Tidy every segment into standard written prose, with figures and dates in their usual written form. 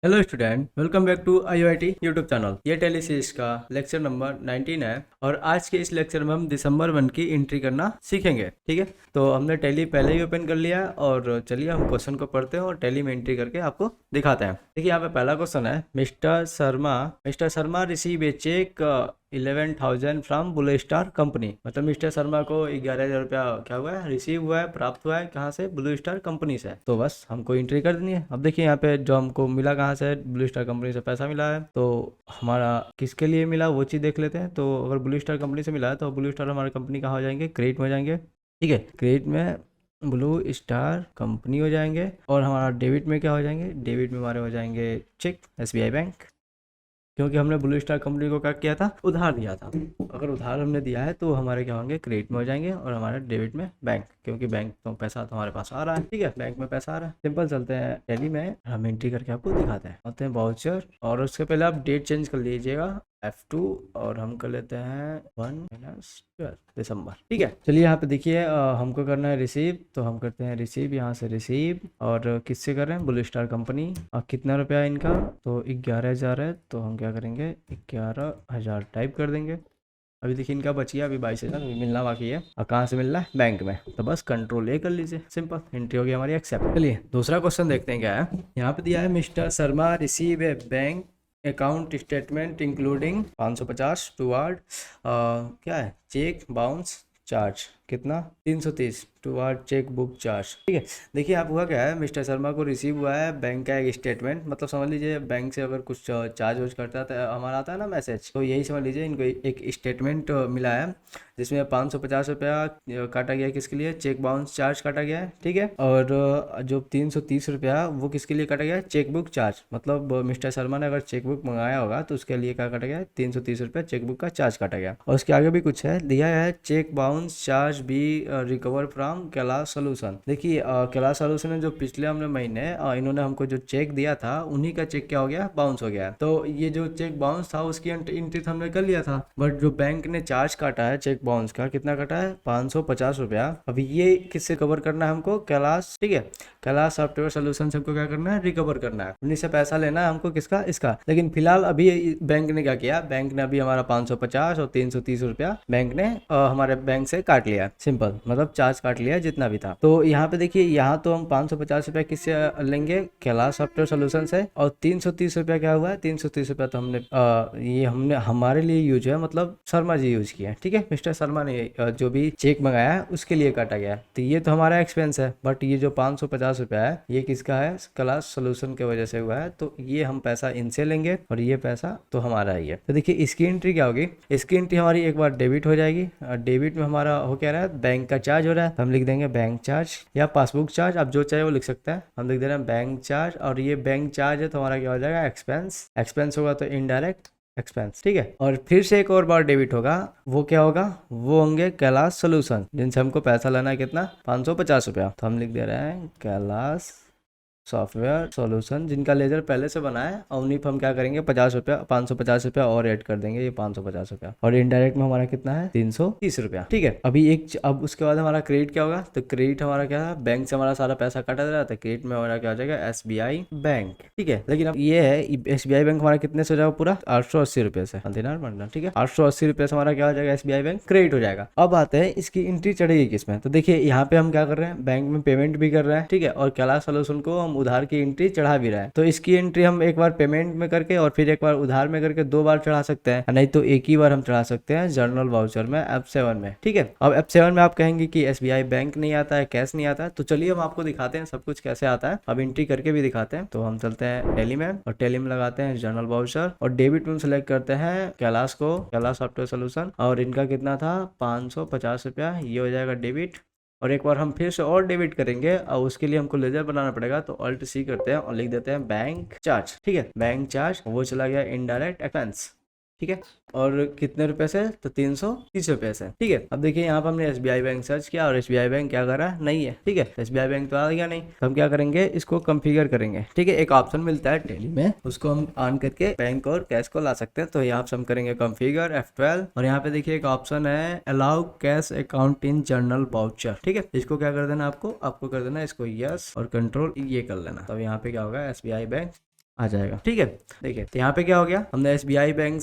Hello student, welcome back to IOIT YouTube channel. ये Tally series का lecture number 19 है और आज के इस लेक्चर में हम दिसंबर 1 की एंट्री करना सीखेंगे। ठीक है, तो हमने टेली पहले ही ओपन कर लिया है और चलिए हम क्वेश्चन को पढ़ते हैं और टेली में एंट्री करके आपको दिखाते हैं। देखिए यहाँ पे पहला क्वेश्चन है, mister Sharma receive a cheque 11,000 from blue star company. मतलब मिस्टर शर्मा को 11,000 रुपया क्या हुआ है, रिसीव हुआ है, प्राप्त हुआ है। कहाँ से? ब्लू स्टार कंपनी से। तो बस हमको एंट्री कर देनी है। अब देखिए यहाँ पे जो हमको मिला कहाँ से, ब्लू स्टार कंपनी से पैसा मिला है। तो हमारा किसके लिए मिला वो चीज़ देख लेते हैं। तो अगर ब्लू स्टार कंपनी से मिला है तो ब्लू स्टार हमारी कंपनी कहाँ हो जाएंगे, क्रेडिट में हो जाएंगे। ठीक है, क्रेडिट में ब्लू स्टार कंपनी हो जाएंगे और हमारा डेबिट में क्या हो जाएंगे, डेबिट में हमारे हो जाएंगे चेक SBI बैंक, क्योंकि हमने ब्लू स्टार कंपनी को क्या किया था, उधार दिया था। अगर उधार हमने दिया है तो हमारे क्या होंगे, क्रेडिट में हो जाएंगे और हमारे डेबिट में बैंक, क्योंकि बैंक तो पैसा तो हमारे पास आ रहा है। ठीक है, बैंक में पैसा आ रहा है। सिंपल। चलते हैं टैली में, हम एंट्री करके आपको दिखाते हैं। आते हैं वाउचर और उसके पहले आप डेट चेंज कर लीजिएगा F2 और हम कर लेते हैं 1 - 12 दिसंबर। ठीक है, चलिए यहाँ पे देखिए हमको करना है रिसीव, तो हम करते हैं रिसीव, यहाँ से रिसीव। और किससे कर रहे हैं, ब्लू स्टार कंपनी। और कितना रुपया है इनका, तो 11,000 है। तो हम क्या करेंगे, 11,000 टाइप कर देंगे। अभी देखिए इनका बच गया अभी 22,000, अभी मिलना बाकी है। और कहाँ से मिलना है, बैंक में। तो बस Ctrl A कर लीजिए, सिंपल। एंट्री हो गई हमारी, एक्सेप्ट। चलिए दूसरा क्वेश्चन देखते हैं क्या है। यहाँ पे दिया है मिस्टर शर्मा रिसीव ए bank account statement including 550 toward क्या है, चेक बाउंस चार्ज। कितना, 330 टुवार्ड चेक बुक चार्ज। ठीक है, देखिए आप हुआ क्या है, मिस्टर शर्मा को रिसीव हुआ है बैंक का एक स्टेटमेंट। मतलब समझ लीजिए बैंक से अगर कुछ चार्ज वार्ज करता है तो हमारा आता है ना मैसेज, तो यही समझ लीजिए इनको एक स्टेटमेंट मिला है जिसमें 550 रुपया काटा गया, किसके लिए, चेक बाउंस चार्ज काटा गया है। ठीक है, और जो 330 रुपया वो किसके लिए काटा गया है, चेक बुक चार्ज। मतलब मिस्टर शर्मा ने अगर चेक बुक मंगाया होगा तो उसके लिए क्या काटा गया है, 330 रुपया चेक बुक का चार्ज काटा गया। और उसके आगे भी कुछ है, दिया है cheque bounce charge B recover from Kailash solution. देखिए कैलाश सोल्यूशन ने जो पिछले हमने महीने इन्होंने हमको जो चेक दिया था, उन्हीं का चेक क्या हो गया, बाउंस हो गया। तो ये जो चेक बाउंस था उसकी एंट्री हमने कर लिया था, बट जो बैंक ने चार्ज काटा है चेक बाउंस का, कितना काटा है, 550 रुपया। अभी ये किससे कवर करना है हमको, कैलाश। ठीक है, कैलाश सॉफ्टवेयर सोल्यूशन से हमको क्या करना है, रिकवर करना है, उन्हीं से पैसा लेना है हमको, किसका, इसका। लेकिन फिलहाल अभी बैंक ने क्या किया, बैंक ने अभी हमारा 550 और 330 रुपया बैंक ने हमारे बैंक से काट लिया। सिंपल, मतलब चार्ज काट लिया जितना भी था। तो यहाँ पे देखिए, यहाँ तो हम 550 रुपया किससे लेंगे, कैलाश सॉफ्टवेयर सोल्यूशन से। और 330 रुपया क्या हुआ है, 330 रुपया तो हमने ये हमने हमारे लिए यूज है, मतलब शर्मा जी यूज किया है। ठीक है, मिस्टर शर्मा ने जो भी चेक मंगाया है उसके लिए काटा गया है। तो ये तो हमारा एक्सपेंस है, बट ये जो 550 रुपया है ये किसका है, कैलाश सोल्यूशन की वजह से हुआ है। तो ये हम पैसा इनसे लेंगे और ये पैसा तो हमारा ही है। तो देखिए इसकी एंट्री क्या होगी, इसकी एंट्री हमारी एक बार डेबिट हो जाएगी। डेबिट में हमारा हो क्या रहा है, बैंक का चार्ज हो रहा है, तो हम लिख देंगे बैंक चार्ज या पासबुक चार्ज, आप जो चाहे वो लिख सकते हैं। हम लिख दे रहे हैं बैंक चार्ज, और ये बैंक चार्ज है तो हमारा क्या हो जाएगा, एक्सपेंस। एक्सपेंस होगा तो इनडायरेक्ट एक्सपेंस। ठीक है, और फिर से एक और बार डेबिट होगा, वो क्या होगा, वो होंगे कैलाश सोल्यूशन, जिनसे हमको पैसा लेना है, कितना, 550 रुपया। तो हम लिख दे रहे हैं कैलाश सॉफ्टवेयर सॉल्यूशन, जिनका लेजर पहले से बना है, और उन्हीं पर हम क्या करेंगे, 50 रुपया, 550 रुपया और ऐड कर देंगे, ये 550 रुपया। और इनडायरेक्ट में हमारा कितना है, 330 रुपया। ठीक है, अभी अब उसके बाद हमारा क्रेडिट क्या होगा, तो क्रेडिट हमारा क्या है, बैंक से हमारा सारा पैसा काटा जा रहा था, क्रेडिट में हमारा क्या हो जाएगा, SBI बैंक। ठीक है, लेकिन अब ये है SBI बैंक हमारा कितने से हो जाएगा, पूरा 880 रुपये से। ठीक है, 880 रुपये से हमारा क्या हो जाएगा, SBI बैंक क्रेडिट हो जाएगा। अब आते हैं इसकी एंट्री चढ़ेगी किसमें। तो देखिए यहाँ पे हम क्या कर रहे हैं, बैंक में पेमेंट भी कर रहे हैं। ठीक है, और कैलाश सोल्यूशन को हम उधार की एंट्री चढ़ा भी रहा है। तो इसकी एंट्री हम एक बार पेमेंट में करके और फिर एक बार उधार में करके 2 बार चढ़ा सकते हैं, नहीं तो एक ही बार हम चढ़ा सकते हैं जर्नल वाउचर में, F7 में। ठीक है, अब F7 में आप कहेंगे कि SBI बैंक नहीं आता है, कैश नहीं आता है, तो चलिए हम आपको दिखाते हैं सब कुछ कैसे आता है। अब एंट्री करके भी दिखाते हैं। तो हम चलते हैं टैली में और टैली में लगाते हैं जर्नल वाउचर और डेबिट में सेलेक्ट करते हैं कैलाश को, कैलाश सॉफ्टवेयर सोल्यूशन, और इनका कितना था, 550 रुपया, ये हो जाएगा डेबिट। और एक बार हम फिर से और डेबिट करेंगे और उसके लिए हमको लेजर बनाना पड़ेगा, तो Alt C करते हैं और लिख देते हैं बैंक चार्ज। ठीक है, बैंक चार्ज, वो चला गया इनडायरेक्ट एक्सपेंस। ठीक है, और कितने रुपए से, तो 330 रुपये से। ठीक है, अब देखिए यहाँ पर हमने SBI बैंक सर्च किया और SBI बैंक क्या कर रहा है, नहीं है। ठीक है, SBI बैंक तो आ गया नहीं, तो हम क्या करेंगे, इसको कॉन्फ़िगर करेंगे। ठीक है, एक ऑप्शन मिलता है टैली में, उसको हम ऑन करके बैंक और कैश को ला सकते हैं। तो यहाँ से हम करेंगे कॉन्फ़िगर F12 और यहाँ पे देखिए एक ऑप्शन है allow cash account in journal voucher. ठीक है, इसको क्या कर देना, आपको कर देना इसको यस और Ctrl E ये कर लेना। तो यहाँ पे क्या होगा, SBI बैंक आ जाएगा। ठीक है, देखिए तो यहाँ पे क्या हो गया, हमने SBI बैंक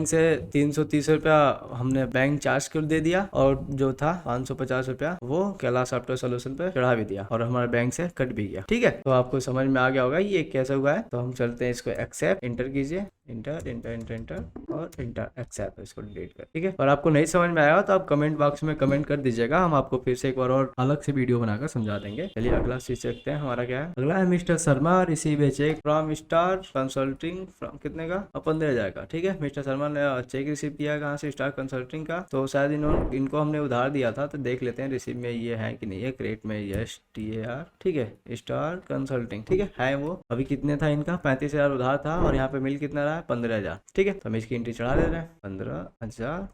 से 330 रुपया हमने बैंक चार्ज कर दे दिया और जो था 550 रुपया वो कैलाश सॉफ्टवेयर सोल्यूशन पे चढ़ा भी दिया और हमारे बैंक से कट भी गया। ठीक है, तो आपको समझ में आ गया होगा ये कैसे हुआ है। तो हम चलते हैं इसको एक्सेप्ट, इंटर कीजिए, इंटर इंटर इंटर इंटर और इंटर एक्सेप्ट, इसको डिलीट कर। ठीक है, और आपको नहीं समझ में आया तो आप कमेंट बॉक्स में कमेंट कर दीजिएगा, हम आपको फिर से एक बार और अलग से वीडियो बनाकर समझा देंगे। चलिए अगला चीज देखते हैं हमारा क्या है। अगला है mister Sharma receive a cheque from star consulting from कितने का, 15,000 का। ठीक है, मिस्टर शर्मा ने चेक रिसीव किया कहाँ से, स्टार कंसल्टिंग का। तो शायद इनको हमने उधार दिया था, तो देख लेते हैं रिसीव में ये है कि नहीं है। क्रेडिट में STAR, ठीक है, स्टार कंसल्टिंग, ठीक है वो। अभी कितने था इनका, 35,000 उधार था और यहाँ पे मिल कितना रहा है, 15,000। ठीक है, तो हम इसकी एंट्री चढ़ा दे रहे हैं 15,000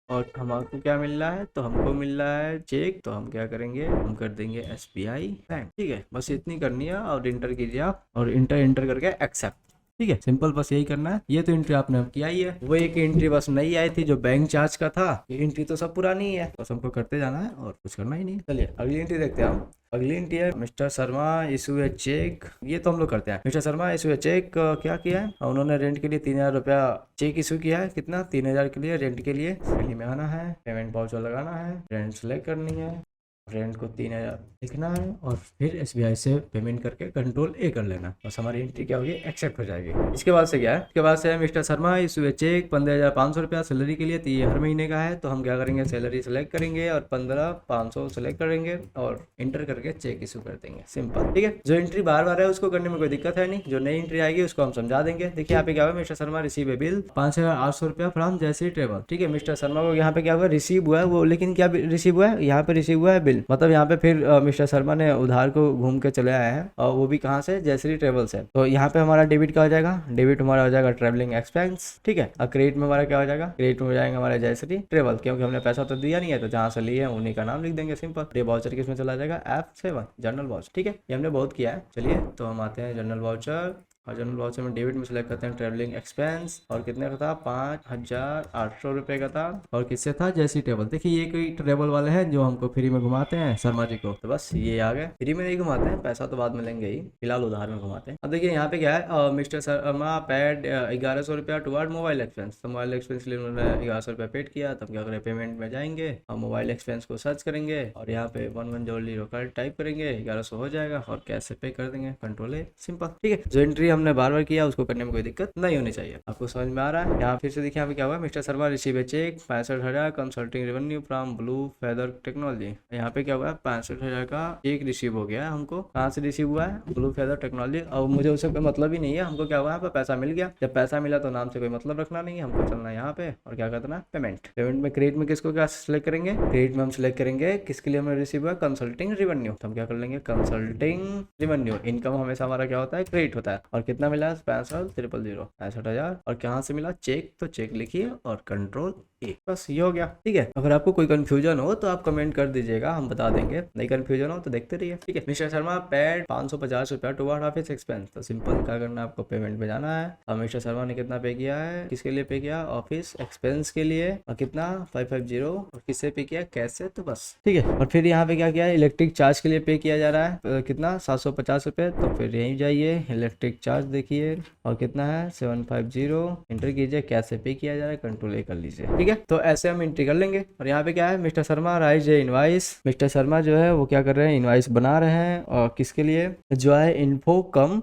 और हमको क्या मिल रहा है, तो हमको मिल रहा है चेक। तो हम क्या करेंगे, हम कर देंगे SBI बैंक। ठीक है, बस इतनी करनी है और इंटर कीजिए आप और इंटर करके एक्सेप्ट। ठीक है, सिंपल बस यही करना है। ये तो एंट्री आपने किया ही है, वो एक एंट्री बस नई आई थी जो बैंक चार्ज का था। ये एंट्री तो सब पुरानी ही है, बस हमको करते जाना है और कुछ करना ही नहीं। चलिए अगली एंट्री देखते हैं हम। अगली एंट्री है mister Sharma issue a cheque, ये तो हम लोग करते हैं। Mister Sharma issue a cheque क्या किया है, उन्होंने रेंट के लिए 3,000 रुपया चेक इशू किया है। कितना, 3,000 के लिए रेंट के लिए। पहले में आना है, पेमेंट वाउचर लगाना है, रेंट सेलेक्ट करनी है, रेंट को 3,000 लिखना है और फिर SBI से पेमेंट करके कंट्रोल A कर लेना, बस हमारी एंट्री क्या होगी, एक्सेप्ट हो जाएगी। इसके बाद से क्या है, इसके बाद से है mister Sharma issue a cheque 15,500 रुपया सैलरी के लिए। तो ये हर महीने का है, तो हम क्या करेंगे, सैलरी सेलेक्ट करेंगे और 15,500 सेलेक्ट करेंगे और इंटर करके चेक इशू कर देंगे। सिंपल। ठीक है, जो एंट्री बार बार है उसको करने में कोई दिक्कत है नहीं, जो नई एंट्री आएगी उसको हम समझा देंगे। देखिए यहाँ पे क्या हुआ, मिस्टर शर्मा रिसीव ए बिल 5,800 रुपया फ्रॉम जयश्री ट्रेवल। ठीक है, मिस्टर शर्मा को यहाँ पे क्या हुआ, रिसीव हुआ है वो, लेकिन क्या रिसीव हुआ है, यहाँ पे रिसीव हुआ है बिल। मतलब यहाँ पे फिर मिस्टर शर्मा ने उधार को घूम के चले आए हैं और वो भी कहाँ से, जयश्री ट्रेवल से। तो यहाँ पे हमारा डेबिट क्या हो जाएगा, डेबिट हमारा हो जाएगा ट्रैवलिंग एक्सपेंस। ठीक है, और क्रेडिट में हमारा क्या हो जाएगा, क्रेडिट में हो जाएगा हमारा जयश्री ट्रेवल, क्योंकि हमने पैसा तो दिया नहीं है, तो जहाँ से लिए हैं उन्हीं का नाम लिख देंगे। सिंपल। ये वाउचर किसमें चला जाएगा, F7 जनरल वाउचर। ठीक है, ये हमने बहुत किया है। चलिए तो हम आते हैं जनरल वाउचर और जनरल वाउचर में डेबिट में सेलेक्ट करते हैं ट्रैवलिंग एक्सपेंस और कितने का था, 5,800 रुपये का था और किससे था, जयश्री ट्रेवल। देखिए ये कोई ट्रेवल वाले हैं जो हमको फ्री में घुमाते हैं शर्मा जी को, तो बस ये आ गए। फ्री में नहीं घुमाते हैं, पैसा तो बाद में लेंगे ही, फिलहाल उधार में घुमाते हैं। अब देखिए यहाँ पे क्या है, मिस्टर शर्मा पेड 1,100 रुपया टुवर्ड मोबाइल एक्सपेंस। तो मोबाइल एक्सपेंस के लिए उन्होंने 1,100 रुपया पेड किया। तब क्या करें, पेमेंट में जाएंगे और मोबाइल एक्सपेंस को सर्च करेंगे और यहाँ पे 1100 टाइप करेंगे, 1,100 हो जाएगा और कैश से पे कर देंगे, कंट्रोल A। सिंपल। ठीक है, जो एंट्री हमने बार बार किया उसको करने में कोई दिक्कत नहीं होनी चाहिए। आपको समझ में आ रहा है। यहाँ फिर से देखिए यहाँ पे क्या हुआ, mister Sharma receive a cheque 65,000 consulting revenue from blue feather technology. यहाँ पे क्या हुआ, 65,000 का चेक रिसीव हो गया है हमको। कहाँ से रिसीव हुआ है, ब्लू फेदर टेक्नोलॉजी। और मुझे उससे कोई मतलब ही नहीं है, हमको क्या हुआ, यहाँ पे पैसा मिल गया। जब पैसा मिला तो नाम से कोई मतलब रखना नहीं है, हमको चलना है यहाँ पे और क्या करना है, पेमेंट। पेमेंट में क्रेडिट में किसको क्या सिलेक्ट करेंगे, क्रेडिट में हम सिलेक्ट करेंगे किसके लिए हमें रिसीव हुआ, कंसल्टिंग रेवेन्यू। तो हम क्या कर लेंगे, कंसल्टिंग रेवेन्यू। इनकम हमेशा हमारा क्या होता है, क्रेडिट होता है। और कितना मिला, 65,000 और कहाँ से मिला, चेक। तो चेक लिखिए और कंट्रोल A, बस ये हो गया। ठीक है, अगर आपको कोई कंफ्यूजन हो तो आप कमेंट कर दीजिएगा, हम बता देंगे। नहीं कंफ्यूजन हो तो देखते रहिए। ठीक है, मिस्टर शर्मा पेड 550 रुपया टुवर्ड ऑफिस एक्सपेंस। तो सिंपल क्या करना है, आपको पेमेंट में जाना है और मिस्टर शर्मा ने कितना पे किया है, किसके लिए पे किया, ऑफिस एक्सपेंस के लिए। और कितना, 550 और किससे पे किया, कैश से। तो बस ठीक है, और फिर यहाँ पे क्या किया है, इलेक्ट्रिक चार्ज के लिए पे किया जा रहा है। कितना, 750 रुपये। तो फिर यहीं जाइए, इलेक्ट्रिक चार्ज देखिए और कितना है, 750, इंटर कीजिए, कैश से पे किया जा रहा है, कंट्रोल A कर लीजिए। ठीक है, तो ऐसे हम एंट्री कर लेंगे। और यहाँ पे क्या है, मिस्टर शर्मा राइज ए इनवाइस। मिस्टर शर्मा जो है वो क्या कर रहे हैं, इनवाइस बना रहे हैं और किसके लिए, जॉय इन्फोकम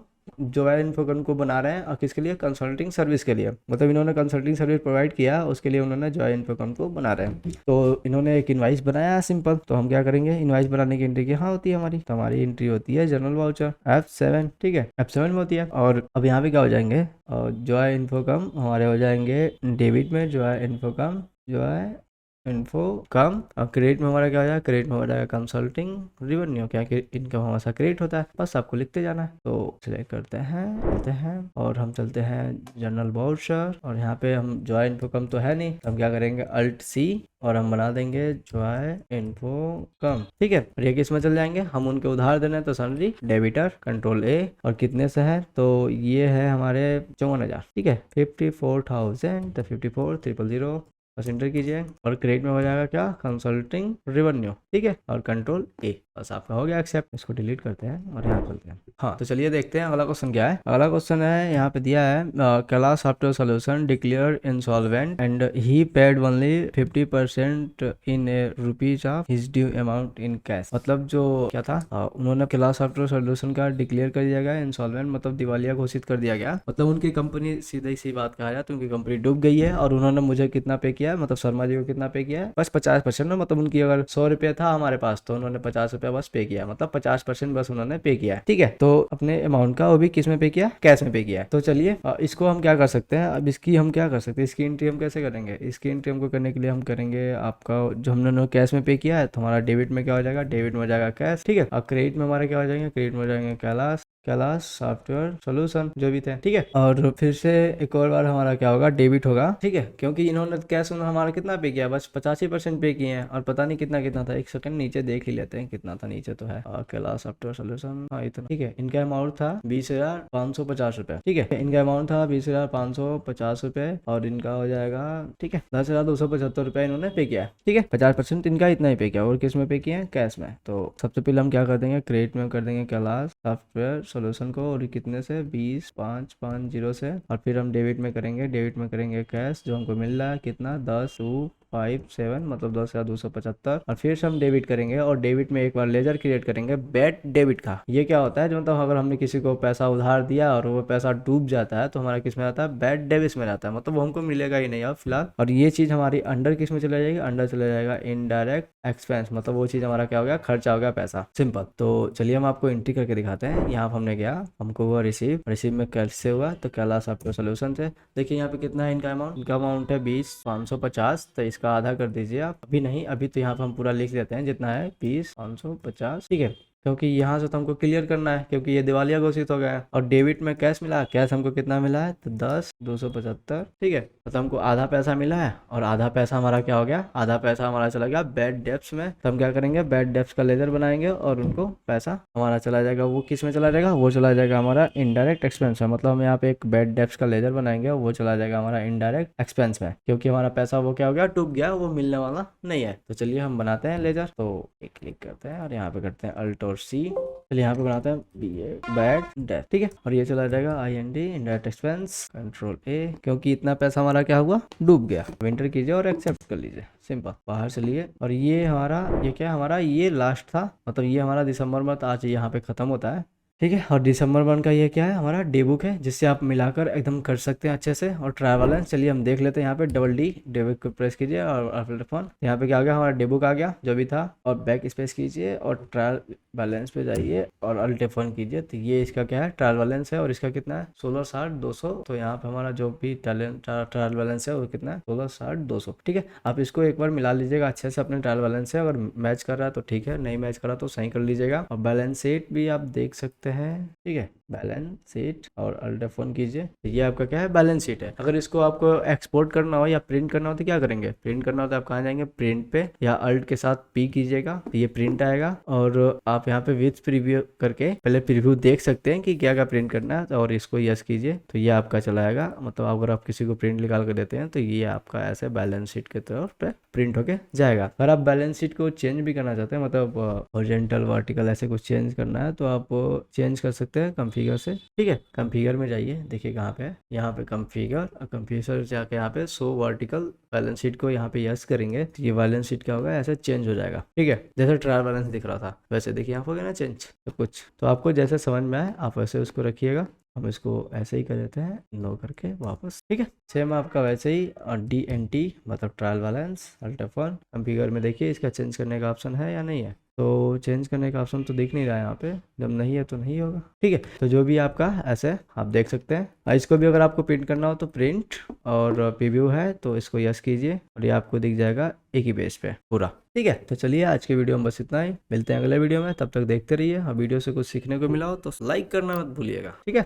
को बना रहे हैं और किसके लिए, कंसल्टिंग सर्विस के लिए। मतलब इन्होंने कंसल्टिंग सर्विस प्रोवाइड किया, उसके लिए उन्होंने जॉय इन्फोकम को बना रहे हैं। तो इन्होंने एक इनवाइस बनाया है सिंपल। तो हम क्या करेंगे, इनवाइस बनाने की एंट्री कहाँ होती है हमारी, तो हमारी एंट्री होती है जनरल वाउचर F7। ठीक है, F7 में होती है। और अब यहाँ पे क्या हो जाएंगे, जॉय इन्फोकम हमारे हो जाएंगे डेबिट में, जॉय इन्फोकम और क्रेडिट में हमारा क्या हो जाएगा, क्रेडिट में हो जाएगा कंसल्टिंग रेवेन्यू। क्या कि इनकम हमारा क्रेडिट होता है, बस आपको लिखते जाना है। तो सिलेक्ट करते हैं और हम चलते हैं जनरल वाउचर और यहाँ पे हम जॉय इन्फोकम तो है नहीं, हम क्या करेंगे, Alt+C और हम बना देंगे जॉय इन्फोकम। ठीक है, और ये किस में चल जाएंगे, हम उनके उधार देने हैं तो सनरी डेबिटर, कंट्रोल A। और कितने से है, तो ये है हमारे 54,000। ठीक है, 54,000 तो 54,000 बस इंटर कीजिए और क्रेडिट में हो जाएगा क्या, कंसल्टिंग रेवेन्यू, ठीक है, और कंट्रोल ए, बस आपका हो गया एक्सेप्ट। इसको डिलीट करते हैं और यहाँ चलते हैं। हाँ तो चलिए देखते हैं अगला क्वेश्चन क्या है। अगला क्वेश्चन है यहाँ पे दिया है Kailash software solution declare insolvent and he paid only 50% in rupees of his due amount in cash. मतलब जो क्या था, उन्होंने कैलाश सॉफ्टवेयर सॉल्यूशन का डिक्लेयर कर दिया गया इंसॉल्वेंट, मतलब दिवालिया घोषित कर दिया गया। मतलब उनकी कंपनी, सीधी सी बात कहा जाए तो उनकी कंपनी डूब गई है और उन्होंने मुझे कितना पे किया है, मतलब शर्मा जी को कितना पे किया है, बस 50% में। मतलब उनकी अगर 100 रुपया था हमारे पास तो उन्होंने 50 रुपया बस पे किया, मतलब 50% बस उन्होंने पे किया है, ठीक है। तो अपने अमाउंट का वो भी किस में पे किया, कैश में पे किया है। तो चलिए इसको हम क्या कर सकते हैं, अब इसकी हम क्या कर सकते हैं, इसकी एंट्री हम कैसे करेंगे। इसकी एंट्री हमको करने के लिए हम करेंगे, आपका जो हमने कैश में पे किया है तो हमारा डेबिट में क्या हो जाएगा, डेबिट में हो जाएगा कैश, ठीक है। और क्रेडिट में हमारा क्या हो जाएंगे, क्रेडिट में हो जाएंगे कैलाश सॉफ्टवेयर सॉल्यूशन जो भी थे, ठीक है। और फिर से एक और बार हमारा क्या होगा, डेबिट होगा, ठीक है, क्योंकि इन्होंने कैश में हमारा कितना पे किया, बस 85% पे किए हैं और पता नहीं कितना कितना था। एक सेकंड नीचे देख ही लेते हैं कितना था, नीचे तो है कैलाश सॉफ्टवेयर सॉल्यूशन, हाँ इतना, ठीक है। इनका अमाउंट था 20,550 रुपए, ठीक है। इनका अमाउंट था 20,550 रुपए और इनका हो जाएगा, ठीक है, 10,275 रुपए इन्होंने पे किया है, ठीक है। 50% इनका इतना ही पे किया और किस में पे किया है, कैश में। तो सबसे पहले हम क्या कर देंगे, क्रेडिट में कर देंगे कैलाश सॉफ्टवेयर सॉल्यूशन को, और कितने से 20,550 से, और फिर हम डेबिट में करेंगे कैश, जो हमको मिल रहा है कितना 10,257, मतलब 10,275। और फिर से हम डेबिट करेंगे और डेबिट में एक बार लेजर क्रिएट करेंगे बैड डेबिट का। ये क्या होता है, जो मतलब अगर हमने किसी को पैसा उधार दिया और वो पैसा डूब जाता है तो हमारा किस में आता है, बैड डेबिट में जाता है, मतलब वो हमको मिलेगा ही नहीं अब फिलहाल। और ये चीज हमारी अंडर किस में चला जाएगी, अंडर चला जाएगा इनडायरेक्ट एक्सपेंस, मतलब वो चीज हमारा क्या हो गया, खर्चा हो गया पैसा, सिंपल। तो चलिए हम आपको एंट्री करके दिखाते हैं। यहाँ पर हमने गया, हमको हुआ रिसीव में कैसे हुआ, तो कैलाश सॉफ्टवेयर सॉल्यूशन से देखिए यहाँ पे कितना है इनका अमाउंट, इनका अमाउंट है 20,550, तो इसका आधा कर दीजिए आप। अभी नहीं, अभी तो यहाँ पे हम पूरा लिख देते हैं जितना है 20,550, ठीक है, क्योंकि यहाँ से तो हमको क्लियर करना है क्योंकि ये दिवालिया घोषित हो गया है। और डेबिट में कैश मिला, कैश हमको कितना मिला है, तो 10,275, ठीक है, मतलब हमको आधा पैसा मिला है और आधा पैसा हमारा क्या हो गया, आधा पैसा हमारा चला गया बैड डेब्ट्स में। तो हम क्या करेंगे, बैड डेब्ट्स का लेजर बनाएंगे और उनको पैसा हमारा चला जाएगा, वो किस में चला जाएगा, वो चला जाएगा हमारा इनडायरेक्ट एक्सपेंस में। मतलब हम यहाँ पे एक बैड डेब्ट्स का लेजर बनाएंगे और वो चला जाएगा हमारा इनडायरेक्ट एक्सपेंस में, क्योंकि हमारा पैसा वो क्या हो गया, डूब गया, वो मिलने वाला नहीं है। तो चलिए हम बनाते हैं लेजर, तो एक क्लिक करते हैं और यहाँ पे करते हैं अल्ट और सी, चलिए यहाँ पे बनाते हैं बैड डेब्ट, ठीक है। और ये चला जाएगा IND इनडायरेक्ट एक्सपेंस, कंट्रोल ए, क्योंकि इतना पैसा हमारा क्या हुआ, डूब गया। एंटर कीजिए और एक्सेप्ट कर लीजिए, सिंपल, बाहर चलिए। और ये हमारा, ये क्या हमारा, ये लास्ट था, मतलब ये हमारा दिसंबर में आज यहाँ पे खत्म होता है, ठीक है। और दिसंबर मंथ का ये क्या है, हमारा डे बुक है, जिससे आप मिलाकर एकदम कर सकते हैं अच्छे से। और ट्रायल बैलेंस चलिए हम देख लेते हैं, यहाँ पे डबल डी डे बुक को प्रेस कीजिए और फोन, यहाँ पे क्या आ गया, हमारा डे बुक आ गया जो भी था, और बैक स्पेस कीजिए और ट्रायल बैलेंस पे जाइए और अल्ट F1 कीजिए। तो ये इसका क्या है, ट्रायल बैलेंस है और इसका कितना है 16,60,200। तो यहाँ पे हमारा जो भी ट्रायल बैलेंस है वो कितना है 16,60,200, ठीक है। आप इसको एक बार मिला लीजिएगा अच्छे से अपने ट्रायल बैलेंस से, अगर मैच कर रहा है तो ठीक है, नहीं मैच कर रहा तो सही कर लीजिएगा। और बैलेंस शीट भी आप देख सकते हैं, ठीक है, बैलेंस शीट और अल्ट F1 कीजिए। ये आपका क्या है, बैलेंस शीट है। अगर इसको आपको एक्सपोर्ट करना हो या प्रिंट करना हो तो क्या करेंगे, प्रिंट करना हो तो आप कहाँ जाएंगे, प्रिंट पे, या अल्ट के साथ P कीजिएगा तो ये प्रिंट आएगा। और आप यहाँ पे विथ प्रीव्यू करके पहले प्रीव्यू देख सकते हैं कि क्या क्या प्रिंट करना है, और इसको यस कीजिए तो ये आपका चला आएगा। मतलब अगर आप किसी को प्रिंट निकाल कर देते हैं तो ये आपका ऐसे बैलेंस शीट के तौर पे प्रिंट होके जाएगा। अगर आप बैलेंस शीट को चेंज भी करना चाहते हैं, मतलब हॉरिजॉन्टल वर्टिकल ऐसे कुछ चेंज करना है तो आप चेंज कर सकते हैं कॉन्फ़िगर से, ठीक है। कॉन्फ़िगर में जाइए, देखिए कहाँ पे है, यहाँ पे कॉन्फ़िगर, कॉन्फ़िगर जाके यहाँ पे शो वर्टिकल बैलेंस शीट को यहाँ पे यस करेंगे तो ये बैलेंस शीट क्या होगा, ऐसे चेंज हो जाएगा, ठीक है। जैसे ट्रायल बैलेंस दिख रहा था वैसे देखिए यहाँ हो गया ना चेंज सब कुछ। तो आपको जैसे समझ में आए आप वैसे उसको रखिएगा। हम इसको ऐसे ही कर देते हैं, नो करके वापस, ठीक है। सेम आपका वैसे ही DNT मतलब trial balance, alt F1। Configure में देखिए इसका चेंज करने का ऑप्शन है या नहीं है, तो चेंज करने का ऑप्शन तो दिख नहीं रहा है यहाँ पे, जब नहीं है तो नहीं होगा, ठीक है। तो जो भी आपका ऐसे आप देख सकते हैं। इसको भी अगर आपको प्रिंट करना हो तो प्रिंट और प्रीव्यू है तो इसको यस कीजिए और ये आपको दिख जाएगा एक ही पेज पे पूरा, ठीक है। तो चलिए आज के वीडियो में बस इतना ही, मिलते हैं अगले वीडियो में, तब तक देखते रहिए। और वीडियो से कुछ सीखने को मिला हो तो लाइक करना मत भूलिएगा, ठीक है।